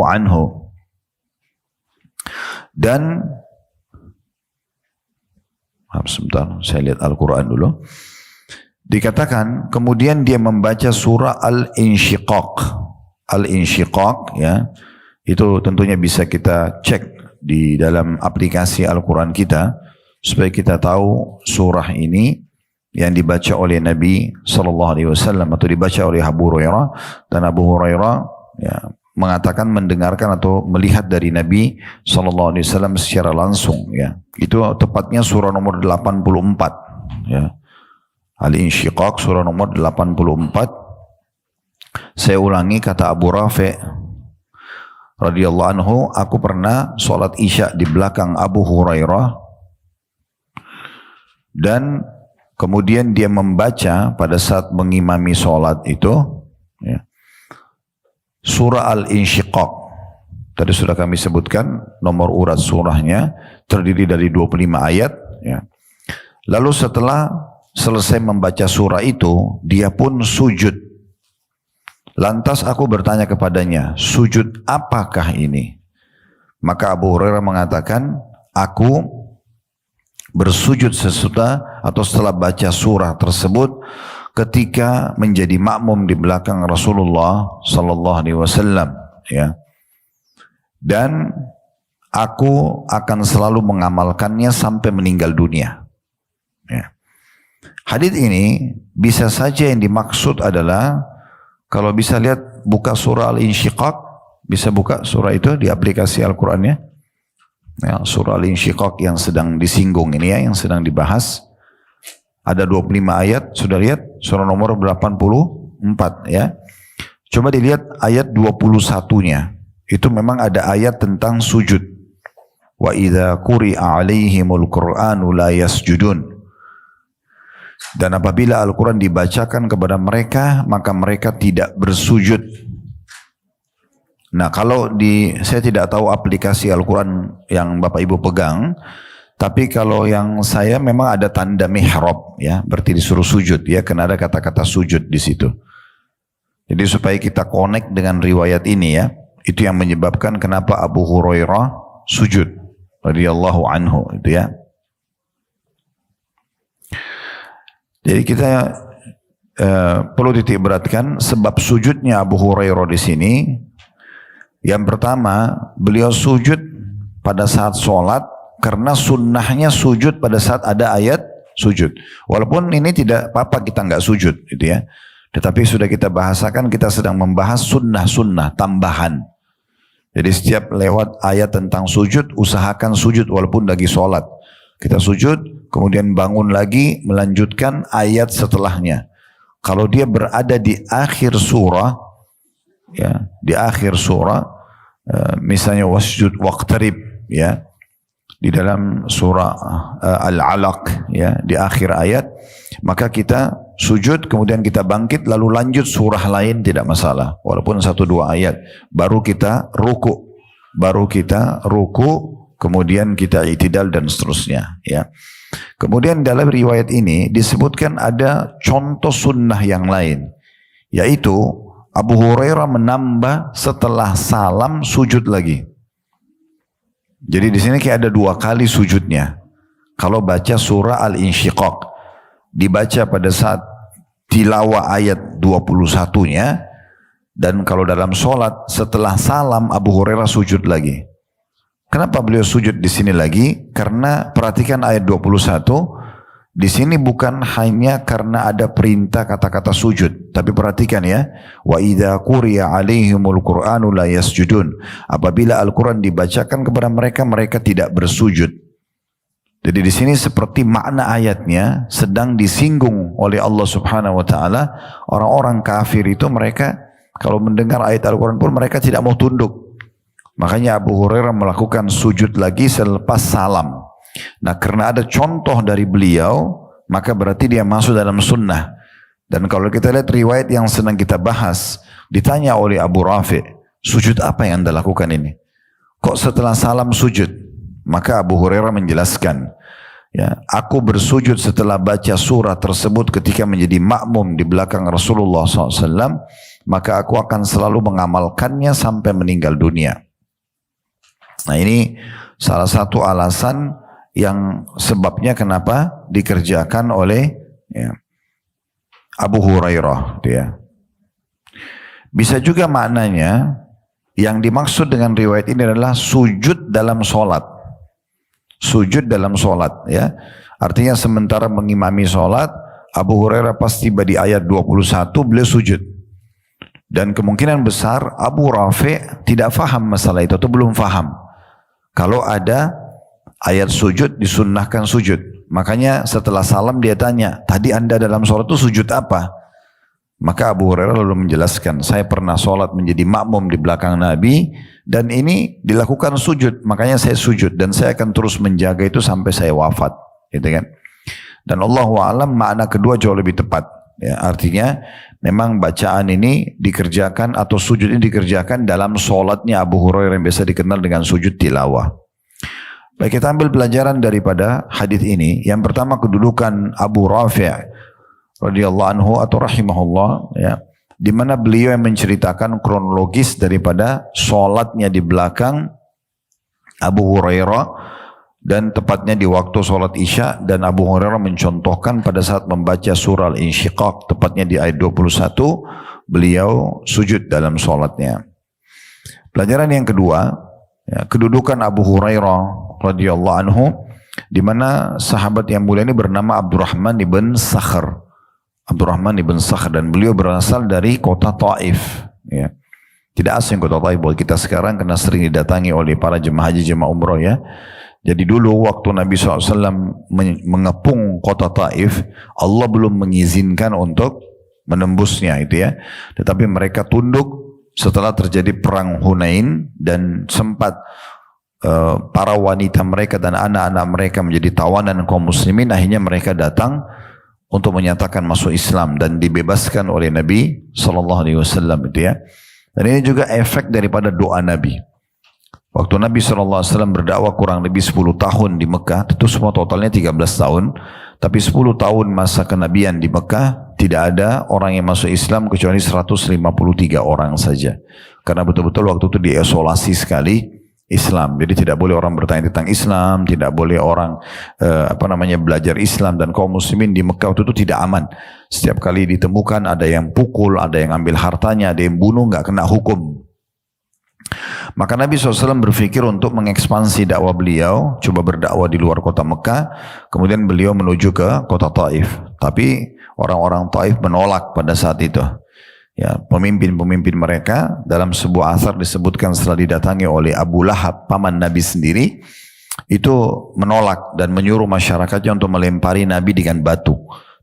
anhu. Dan sebentar, saya lihat Al-Quran dulu. Dikatakan kemudian dia membaca surah Al-Insyiqaq. Al-Insyiqaq, ya, itu tentunya bisa kita cek di dalam aplikasi Al-Quran kita supaya kita tahu surah ini yang dibaca oleh Nabi SAW atau dibaca oleh Abu Hurairah, dan Abu Hurairah ya, mengatakan mendengarkan atau melihat dari Nabi SAW secara langsung. Ya, itu tepatnya surah nomor 84. Ya. Al-Insyiqaq surah nomor 84. Saya ulangi, kata Abu Rafi' radhiyallahu anhu, aku pernah sholat isya di belakang Abu Hurairah dan kemudian dia membaca pada saat mengimami sholat itu ya, surah Al-Insyiqaq. Tadi sudah kami sebutkan nomor urat surahnya, terdiri dari 25 ayat. Ya. Lalu setelah selesai membaca surah itu, dia pun sujud. Lantas aku bertanya kepadanya, sujud apakah ini? Maka Abu Hurairah mengatakan, aku bersujud sesudah atau setelah baca surah tersebut ketika menjadi makmum di belakang Rasulullah sallallahu alaihi wasallam, ya. Dan aku akan selalu mengamalkannya sampai meninggal dunia. Ya. Hadits ini bisa saja yang dimaksud adalah, kalau bisa lihat, buka surah Al-Insyiqaq, bisa buka surah itu di aplikasi Al-Qurannya. Ya, surah Al-Insyiqaq yang sedang disinggung ini ya, yang sedang dibahas. Ada 25 ayat, sudah lihat surah nomor 84 ya. Coba dilihat ayat 21-nya. Itu memang ada ayat tentang sujud. Wa idza quri'a 'alaihimul Qur'anu la yasjudun. Dan apabila Al-Quran dibacakan kepada mereka, maka mereka tidak bersujud. Nah, kalau saya tidak tahu aplikasi Al-Quran yang Bapak Ibu pegang, tapi kalau yang saya memang ada tanda mihrab, ya, berarti disuruh sujud, ya, karena ada kata-kata sujud di situ. Jadi supaya kita connect dengan riwayat ini, ya, itu yang menyebabkan kenapa Abu Hurairah sujud, radhiyallahu anhu, itu ya. Jadi kita perlu titik beratkan sebab sujudnya Abu Hurairah di sini. Yang pertama, beliau sujud pada saat sholat karena sunnahnya sujud pada saat ada ayat sujud. Walaupun ini tidak apa-apa kita nggak sujud, gitu ya. Tetapi sudah kita bahasakan, kita sedang membahas sunnah-sunnah tambahan. Jadi setiap lewat ayat tentang sujud, usahakan sujud walaupun lagi sholat. Kita sujud, kemudian bangun lagi, melanjutkan ayat setelahnya. Kalau dia berada di akhir surah, ya, di akhir surah, misalnya wasjud waqtarib, ya, di dalam surah Al-Alaq, ya, di akhir ayat, maka kita sujud, kemudian kita bangkit, lalu lanjut surah lain, tidak masalah, walaupun 1-2 ayat, baru kita ruku, kemudian kita i'tidal dan seterusnya, ya. Kemudian dalam riwayat ini disebutkan ada contoh sunnah yang lain, yaitu Abu Hurairah menambah setelah salam sujud lagi. Jadi di sini kayak ada 2 kali sujudnya. Kalau baca surah Al-Insyiqaq, dibaca pada saat tilawah ayat 21-nya, dan kalau dalam sholat setelah salam Abu Hurairah sujud lagi. Kenapa beliau sujud di sini lagi? Karena perhatikan ayat 21, di sini bukan hanya karena ada perintah kata-kata sujud, tapi perhatikan ya, wa idza quriya 'alaihimul Qur'anu la yasjudun. Apabila Al-Qur'an dibacakan kepada mereka, mereka tidak bersujud. Jadi di sini seperti makna ayatnya sedang disinggung oleh Allah Subhanahu wa taala, orang-orang kafir itu mereka kalau mendengar ayat Al-Qur'an pun mereka tidak mau tunduk. Makanya Abu Hurairah melakukan sujud lagi selepas salam. Nah, karena ada contoh dari beliau, maka berarti dia masuk dalam sunnah. Dan kalau kita lihat riwayat yang sedang kita bahas, ditanya oleh Abu Rafi', sujud apa yang Anda lakukan ini? Kok setelah salam sujud? Maka Abu Hurairah menjelaskan, ya, aku bersujud setelah baca surah tersebut ketika menjadi makmum di belakang Rasulullah SAW. maka aku akan selalu mengamalkannya sampai meninggal dunia. Nah ini salah satu alasan yang sebabnya kenapa dikerjakan oleh Abu Hurairah. Bisa juga maknanya yang dimaksud dengan riwayat ini adalah sujud dalam sholat. Sujud dalam sholat ya. Artinya sementara mengimami sholat, Abu Hurairah pas tiba di ayat 21 beliau sujud. Dan kemungkinan besar Abu Rafi' tidak faham masalah itu atau belum faham. Kalau ada ayat sujud disunnahkan sujud. Makanya setelah salam dia tanya, tadi anda dalam sholat itu sujud apa? Maka Abu Hurairah lalu menjelaskan, saya pernah sholat menjadi makmum di belakang Nabi dan ini dilakukan sujud, makanya saya sujud dan saya akan terus menjaga itu sampai saya wafat, gitu kan? Dan Allahu a'lam makna kedua jauh lebih tepat. Ya, artinya memang bacaan ini dikerjakan atau sujud ini dikerjakan dalam sholatnya Abu Hurairah yang biasa dikenal dengan sujud tilawah. Baik, kita ambil pelajaran daripada hadis ini. Yang pertama kedudukan Abu Rafi' radhiyallahu anhu atau rahimahullah, ya, di mana beliau yang menceritakan kronologis daripada sholatnya di belakang Abu Hurairah dan tepatnya di waktu sholat Isya, dan Abu Hurairah mencontohkan pada saat membaca surah Al-Insyiqaq tepatnya di ayat 21 beliau sujud dalam sholatnya. Pelajaran yang kedua, ya, kedudukan Abu Hurairah radhiyallahu anhu di mana sahabat yang mulia ini bernama Abdurrahman ibn Sakhr. Abdurrahman ibn Sakhr, dan beliau berasal dari kota Taif. Ya. Tidak asing kota Taif buat kita sekarang karena sering didatangi oleh para jemaah haji, jemaah umroh ya. Jadi dulu waktu Nabi SAW mengepung kota Taif, Allah belum mengizinkan untuk menembusnya itu ya. Tetapi mereka tunduk setelah terjadi perang Hunain dan sempat para wanita mereka dan anak-anak mereka menjadi tawanan kaum muslimin. Akhirnya mereka datang untuk menyatakan masuk Islam dan dibebaskan oleh Nabi SAW itu ya. Dan ini juga efek daripada doa Nabi. Waktu Nabi SAW berdakwah kurang lebih 10 tahun di Mekah, itu semua totalnya 13 tahun, tapi 10 tahun masa kenabian di Mekah tidak ada orang yang masuk Islam kecuali 153 orang saja. Karena betul-betul waktu itu diisolasi sekali Islam, jadi tidak boleh orang bertanya tentang Islam, tidak boleh orang belajar Islam, dan kaum muslimin di Mekah itu tidak aman. Setiap kali ditemukan ada yang pukul, ada yang ambil hartanya, ada yang bunuh, nggak kena hukum. Maka Nabi SAW berpikir untuk mengekspansi dakwah beliau, coba berdakwah di luar kota Mekah, kemudian beliau menuju ke kota Taif. Tapi orang-orang Taif menolak pada saat itu. Ya, pemimpin-pemimpin mereka dalam sebuah asar disebutkan setelah didatangi oleh Abu Lahab, paman Nabi sendiri, itu menolak dan menyuruh masyarakatnya untuk melempari Nabi dengan batu.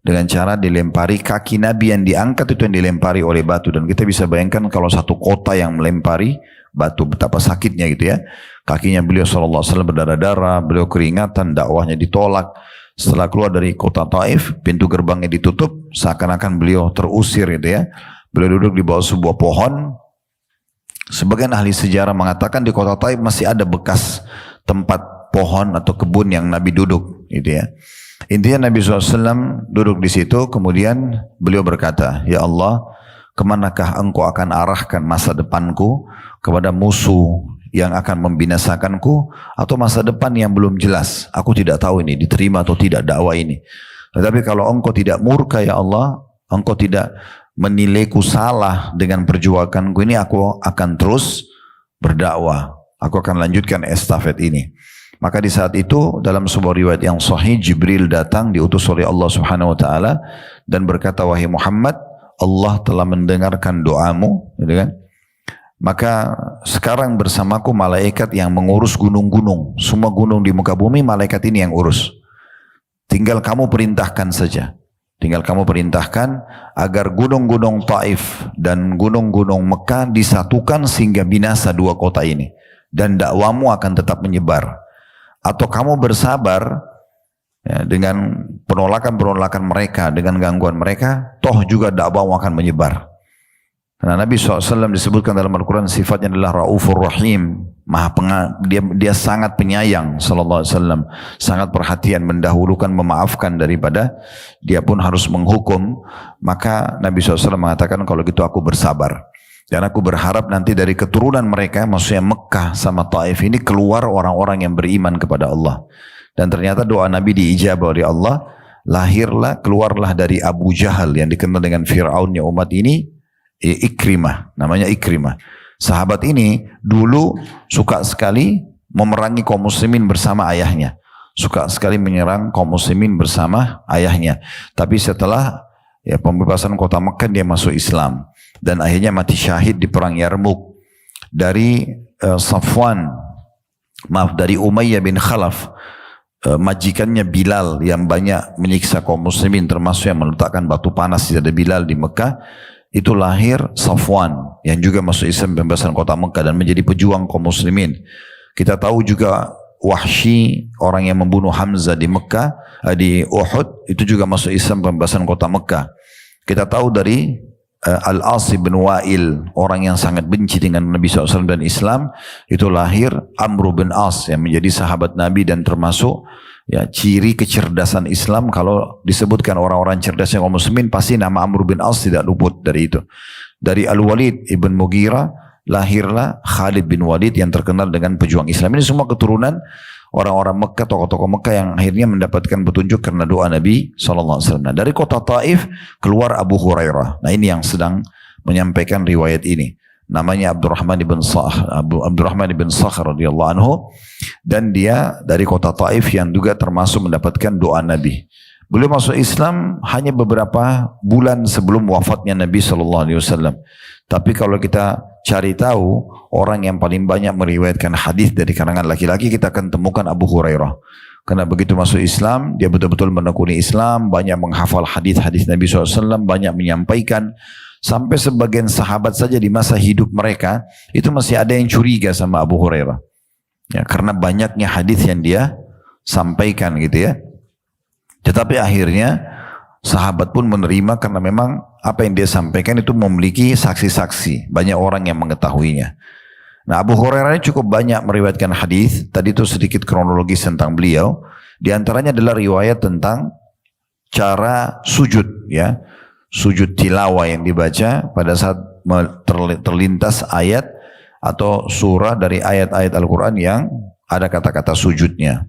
Dengan cara dilempari kaki Nabi yang diangkat itu yang dilempari oleh batu. Dan kita bisa bayangkan kalau satu kota yang melempari batu, betapa sakitnya gitu ya. Kakinya beliau SAW berdarah-darah, beliau keringatan, dakwahnya ditolak. Setelah keluar dari kota Taif, pintu gerbangnya ditutup, seakan-akan beliau terusir gitu ya. Beliau duduk di bawah sebuah pohon. Sebagian ahli sejarah mengatakan di kota Taif masih ada bekas tempat pohon atau kebun yang Nabi duduk, gitu ya. Intinya Nabi SAW duduk di situ, kemudian beliau berkata, ya Allah, kemanakah engkau akan arahkan masa depanku, kepada musuh yang akan membinasakanku, atau masa depan yang belum jelas? Aku tidak tahu ini diterima atau tidak dakwah ini. Tetapi kalau engkau tidak murka ya Allah, engkau tidak menilaiku salah dengan perjuanganku ini, aku akan terus berdakwah. Aku akan lanjutkan estafet ini. Maka di saat itu dalam sebuah riwayat yang sahih, Jibril datang diutus oleh Allah Subhanahu wa taala dan berkata, wahai Muhammad, Allah telah mendengarkan doamu, gitu kan? Maka sekarang bersamaku malaikat yang mengurus gunung-gunung. Semua gunung di muka bumi malaikat ini yang urus. Tinggal kamu perintahkan saja. Tinggal kamu perintahkan agar gunung-gunung Taif dan gunung-gunung Mekah disatukan sehingga binasa dua kota ini. Dan dakwamu akan tetap menyebar. Atau kamu bersabar ya, dengan penolakan-penolakan mereka, dengan gangguan mereka, toh juga dakwamu akan menyebar. Karena Nabi SAW disebutkan dalam Al-Quran sifatnya adalah Raufur Rahim. dia sangat penyayang sallallahu alaihi wasallam, sangat perhatian, mendahulukan memaafkan daripada dia pun harus menghukum. Maka Nabi SAW mengatakan, kalau gitu aku bersabar. Dan aku berharap nanti dari keturunan mereka, maksudnya Mekah sama Taif ini, keluar orang-orang yang beriman kepada Allah. Dan ternyata doa Nabi diijabah oleh Allah. Keluarlah dari Abu Jahal yang dikenal dengan Fir'aunnya umat ini, Ikrimah, namanya Ikrimah. Sahabat ini dulu suka sekali memerangi kaum muslimin bersama ayahnya. Suka sekali menyerang kaum muslimin bersama ayahnya. Tapi setelah pembebasan kota Mekah, dia masuk Islam. Dan akhirnya mati syahid di perang Yarmuk. Dari dari Umayyah bin Khalaf, majikannya Bilal yang banyak menyiksa kaum muslimin, termasuk yang meletakkan batu panas di dada Bilal di Mekah. Itu lahir Safwan yang juga masuk Islam pembebasan kota Mekah dan menjadi pejuang kaum muslimin. Kita tahu juga Wahsy, orang yang membunuh Hamzah di Mekah, di Uhud, itu juga masuk Islam pembebasan kota Mekah. Kita tahu dari Al-As bin Wa'il, orang yang sangat benci dengan Nabi SAW dan Islam, itu lahir Amr bin As yang menjadi sahabat Nabi dan termasuk ciri kecerdasan Islam. Kalau disebutkan orang-orang cerdasnya kaum muslimin, pasti nama Amr bin As tidak luput dari itu. Dari Al-Walid ibn Mughirah lahirlah Khalid bin Walid yang terkenal dengan pejuang Islam. Ini semua keturunan orang-orang Mekah, tokoh-tokoh Mekah yang akhirnya mendapatkan petunjuk karena doa Nabi SAW. Nah, dari kota Taif keluar Abu Hurairah. Nah, ini yang sedang menyampaikan riwayat ini. Namanya Abdurrahman ibn Sakhr radhiyallahu anhu, dan dia dari kota Taif yang juga termasuk mendapatkan doa Nabi. Beliau masuk Islam hanya beberapa bulan sebelum wafatnya Nabi SAW. Tapi kalau kita cari tahu orang yang paling banyak meriwayatkan hadis dari kalangan laki-laki, kita akan temukan Abu Hurairah. Karena begitu masuk Islam, dia betul-betul menekuni Islam, banyak menghafal hadis-hadis Nabi SAW, banyak menyampaikan. Sampai sebagian sahabat saja di masa hidup mereka, itu masih ada yang curiga sama Abu Hurairah. Ya, karena banyaknya hadis yang dia sampaikan gitu ya. Tetapi akhirnya sahabat pun menerima karena memang apa yang dia sampaikan itu memiliki saksi-saksi. Banyak orang yang mengetahuinya. Nah, Abu Hurairah ini cukup banyak meriwayatkan hadis. Tadi itu sedikit kronologis tentang beliau. Di antaranya adalah riwayat tentang cara sujud, ya. Sujud tilawah yang dibaca pada saat terlintas ayat atau surah dari ayat-ayat Al-Quran yang ada kata-kata sujudnya.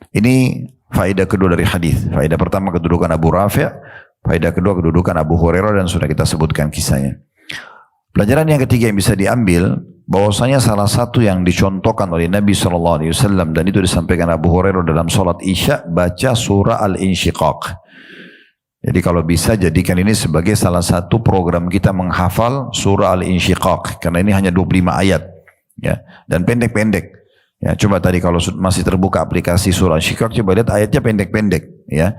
Ini faedah kedua dari hadis. Faedah pertama kedudukan Abu Rafi', faedah kedua kedudukan Abu Hurairah, dan sudah kita sebutkan kisahnya. Pelajaran yang ketiga yang bisa diambil, bahwasanya salah satu yang dicontohkan oleh Nabi SAW, dan itu disampaikan Abu Hurairah dalam sholat Isya, baca surah Al-Insyiqaq. Jadi kalau bisa jadikan ini sebagai salah satu program kita menghafal surah Al-Insyiqaq, karena ini hanya 25 ayat, ya, dan pendek-pendek. Ya, coba tadi kalau masih terbuka aplikasi surah Al-Insyiqaq, coba lihat ayatnya pendek-pendek, ya.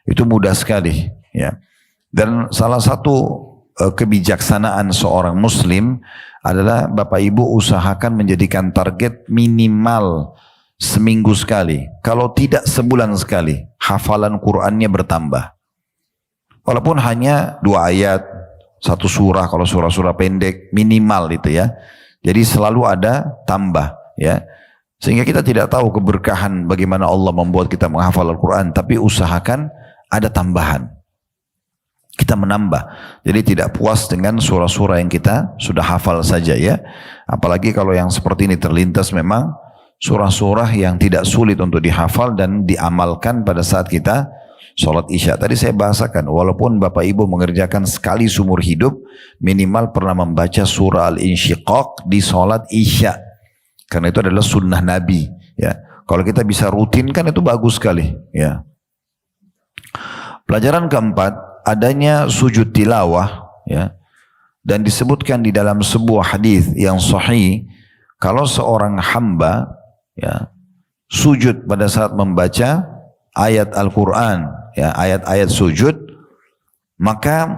Itu mudah sekali, ya. Dan salah satu kebijaksanaan seorang muslim adalah Bapak Ibu usahakan menjadikan target minimal seminggu sekali, kalau tidak sebulan sekali, hafalan Qur'annya bertambah. Walaupun hanya 2 ayat, 1 surah, kalau surah-surah pendek, minimal itu ya. Jadi selalu ada tambah, ya. Sehingga kita tidak tahu keberkahan bagaimana Allah membuat kita menghafal Al-Quran, tapi usahakan ada tambahan. Kita menambah. Jadi tidak puas dengan surah-surah yang kita sudah hafal saja ya. Apalagi kalau yang seperti ini terlintas memang surah-surah yang tidak sulit untuk dihafal dan diamalkan pada saat kita sholat Isya. Tadi saya bahasakan, walaupun Bapak Ibu mengerjakan sekali seumur hidup, minimal pernah membaca surah Al-Insyiqaq di sholat Isya. Karena itu adalah sunnah Nabi. Ya, kalau kita bisa rutinkan itu bagus sekali. Ya. Pelajaran keempat, adanya sujud tilawah. Ya, dan disebutkan di dalam sebuah hadis yang sahih, kalau seorang hamba ya, sujud pada saat membaca ayat Al-Quran, ya, ayat-ayat sujud, maka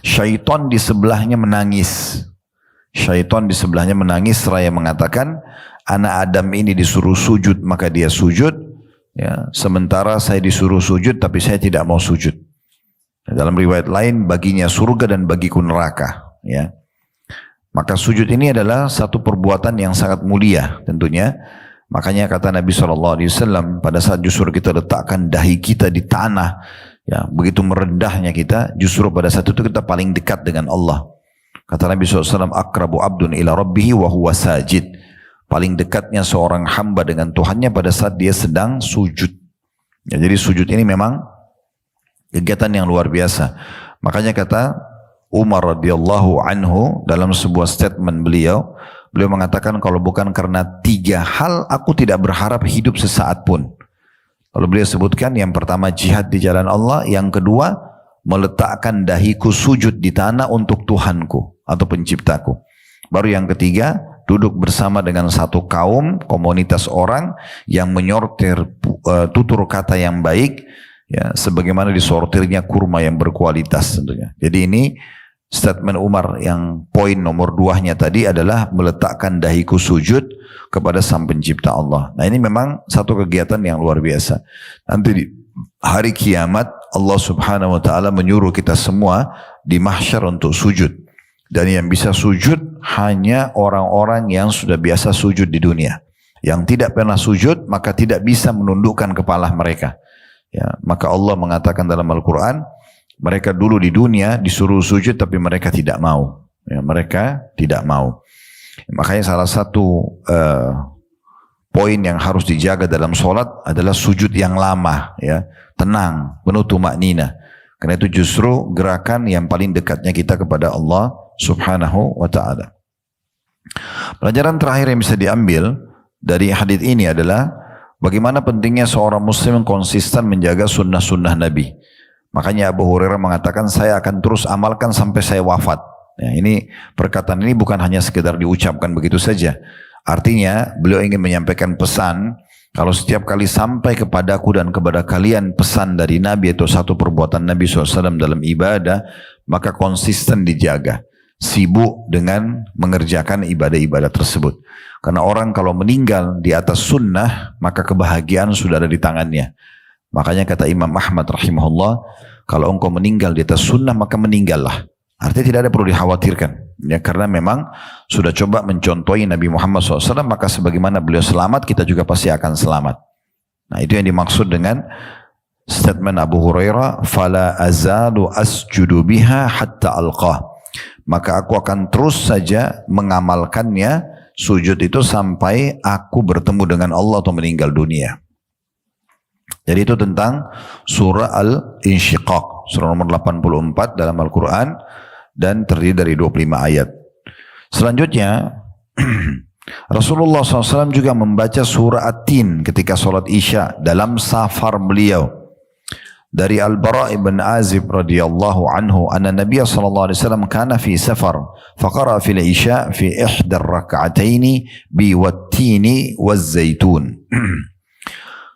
syaitan di sebelahnya menangis. Syaitan di sebelahnya menangis seraya mengatakan, anak Adam ini disuruh sujud maka dia sujud, ya, sementara saya disuruh sujud tapi saya tidak mau sujud. Dalam riwayat lain, baginya surga dan bagiku neraka. Ya. Maka sujud ini adalah satu perbuatan yang sangat mulia tentunya. Makanya kata Nabi SAW, pada saat justru kita letakkan dahi kita di tanah, ya begitu merendahnya kita, justru pada saat itu kita paling dekat dengan Allah. Kata Nabi SAW, akrabu abdun ila rabbihi wa huwa sajid. Paling dekatnya seorang hamba dengan Tuhannya pada saat dia sedang sujud. Ya, jadi sujud ini memang kegiatan yang luar biasa. Makanya kata Umar radhiyallahu anhu dalam sebuah statement beliau mengatakan kalau bukan karena 3 hal aku tidak berharap hidup sesaat pun. Lalu beliau sebutkan yang pertama jihad di jalan Allah, yang kedua meletakkan dahiku sujud di tanah untuk Tuhanku atau penciptaku. Baru yang ketiga duduk bersama dengan satu kaum, komunitas orang yang menyortir tutur kata yang baik, ya sebagaimana disortirnya kurma yang berkualitas tentunya. Jadi ini statement Umar yang poin nomor 2-nya tadi adalah meletakkan dahiku sujud kepada Sang Pencipta Allah. Nah ini memang satu kegiatan yang luar biasa. Nanti di hari kiamat Allah Subhanahu wa taala menyuruh kita semua di mahsyar untuk sujud. Dan yang bisa sujud hanya orang-orang yang sudah biasa sujud di dunia. Yang tidak pernah sujud maka tidak bisa menundukkan kepala mereka. Ya, maka Allah mengatakan dalam Al-Quran, mereka dulu di dunia disuruh sujud tapi mereka tidak mau. Ya, mereka tidak mau. Makanya salah satu poin yang harus dijaga dalam sholat adalah sujud yang lama, ya, tenang, penuh tumaknina. Karena itu justru gerakan yang paling dekatnya kita kepada Allah Subhanahu wa ta'ala. Pelajaran terakhir yang bisa diambil dari hadis ini adalah bagaimana pentingnya seorang muslim konsisten menjaga sunnah-sunnah Nabi. Makanya Abu Hurairah mengatakan saya akan terus amalkan sampai saya wafat. Ya, ini perkataan ini bukan hanya sekedar diucapkan begitu saja. Artinya beliau ingin menyampaikan pesan, kalau setiap kali sampai kepadaku dan kepada kalian pesan dari Nabi atau satu perbuatan Nabi SAW dalam ibadah, maka konsisten dijaga. Sibuk dengan mengerjakan ibadah-ibadah tersebut. Karena orang kalau meninggal di atas sunnah, maka kebahagiaan sudah ada di tangannya. Makanya kata Imam Ahmad rahimahullah, kalau engkau meninggal di atas sunnah maka meninggallah. Artinya tidak ada perlu dikhawatirkan. Ya, karena memang sudah coba mencontohi Nabi Muhammad SAW, maka sebagaimana beliau selamat, kita juga pasti akan selamat. Nah itu yang dimaksud dengan statement Abu Hurairah, fala azalu asjudu biha hatta alqah. Maka aku akan terus saja mengamalkannya, sujud itu sampai aku bertemu dengan Allah atau meninggal dunia. Jadi itu tentang surah Al-Insyiqaq, surah nomor 84 dalam Al-Quran dan terdiri dari 25 ayat. Selanjutnya Rasulullah SAW juga membaca surah At-Tin ketika sholat Isya dalam safar beliau. Dari Al-Bara' ibn Azib radhiyallahu anhu anna Nabiya sallallahu alaihi wasallam kana fi safar faqara fil Isya fi ihda ar-rak'ataini bi wat-tini waz-zaitun.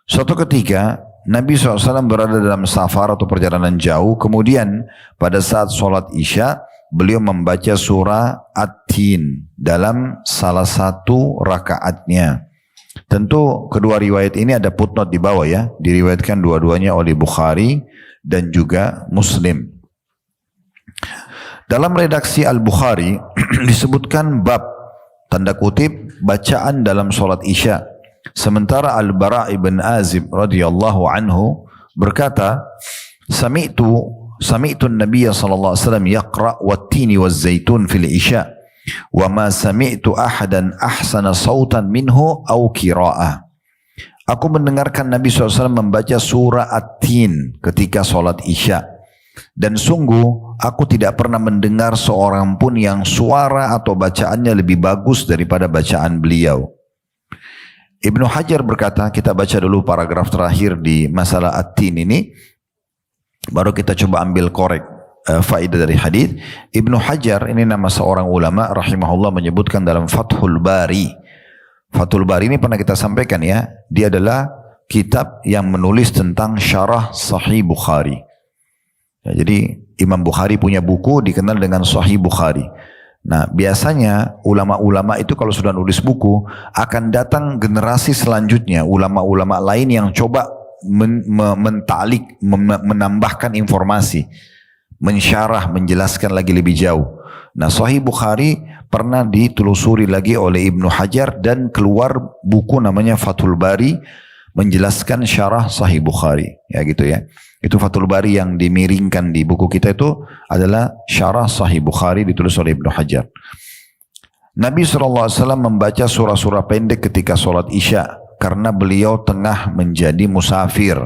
Suatu ketika Nabi SAW berada dalam safar atau perjalanan jauh, kemudian pada saat sholat Isya beliau membaca surah At-Tin dalam salah satu rakaatnya. Tentu kedua riwayat ini ada footnote di bawah ya, diriwayatkan dua-duanya oleh Bukhari dan juga Muslim. Dalam redaksi Al-Bukhari disebutkan bab tanda kutip bacaan dalam sholat Isya. Sementara Al-Bara' ibn Azib radhiyallahu anhu berkata, Sami'tu an-Nabiy sallallahu alaihi wasallam yaqra' wat-tini waz-zaitun fil Isya wa ma sami'tu ahadan ahsana sautan minhu aw qira'ah. Aku mendengarkan Nabi SAW membaca surah At-Tin ketika salat Isya, dan sungguh aku tidak pernah mendengar seorang pun yang suara atau bacaannya lebih bagus daripada bacaan beliau. Ibnu Hajar berkata, kita baca dulu paragraf terakhir di masalah At-Tin ini, baru kita coba ambil korek faedah dari hadis. Ibnu Hajar ini nama seorang ulama rahimahullah menyebutkan dalam Fathul Bari. Fathul Bari ini pernah kita sampaikan ya, dia adalah kitab yang menulis tentang syarah Sahih Bukhari. Ya, jadi Imam Bukhari punya buku dikenal dengan Sahih Bukhari. Nah biasanya ulama-ulama itu kalau sudah nulis buku akan datang generasi selanjutnya, ulama-ulama lain yang coba mentalik, menambahkan informasi. mensyarah, menjelaskan lagi lebih jauh. Nah, Sahih Bukhari pernah ditelusuri lagi oleh Ibnu Hajar dan keluar buku namanya Fathul Bari menjelaskan syarah Sahih Bukhari. Ya gitu ya. Itu Fathul Bari yang dimiringkan di buku kita itu adalah syarah Sahih Bukhari ditulis oleh Ibnu Hajar. Nabi SAW membaca surah-surah pendek ketika sholat Isya karena beliau tengah menjadi musafir.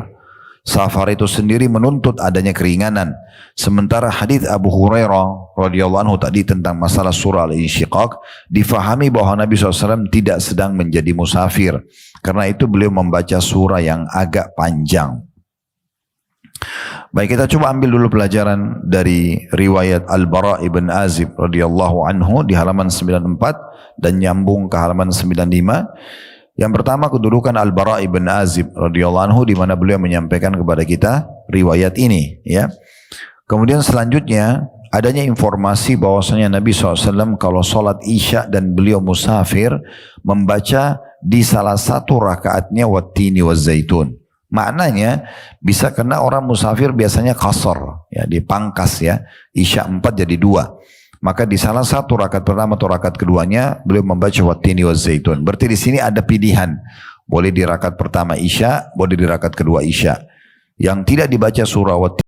Safar itu sendiri menuntut adanya keringanan. Sementara hadis Abu Hurairah radhiyallahu anhu tadi tentang masalah surah Al-Insyiqaq difahami bahwa Nabi SAW tidak sedang menjadi musafir. Karena itu beliau membaca surah yang agak panjang. Baik, kita coba ambil dulu pelajaran dari riwayat Al-Bara' ibn Azib radhiyallahu anhu di halaman 94 dan nyambung ke halaman 95. Yang pertama kedudukan Al-Bara' ibn Azib radhiyallahu anhu di mana beliau menyampaikan kepada kita riwayat ini, ya. Kemudian selanjutnya adanya informasi bahwasanya Nabi SAW kalau sholat Isya dan beliau musafir membaca di salah satu rakaatnya wattini wazzaitun. Maknanya bisa kena orang musafir biasanya qasar, ya, dipangkas ya, Isya 4 jadi 2. Maka di salah satu rakaat pertama atau rakaat keduanya beliau membaca wattini wazzaitun. Berarti di sini ada pilihan. Boleh di rakaat pertama Isya, boleh di rakaat kedua Isya. Yang tidak dibaca surah wattini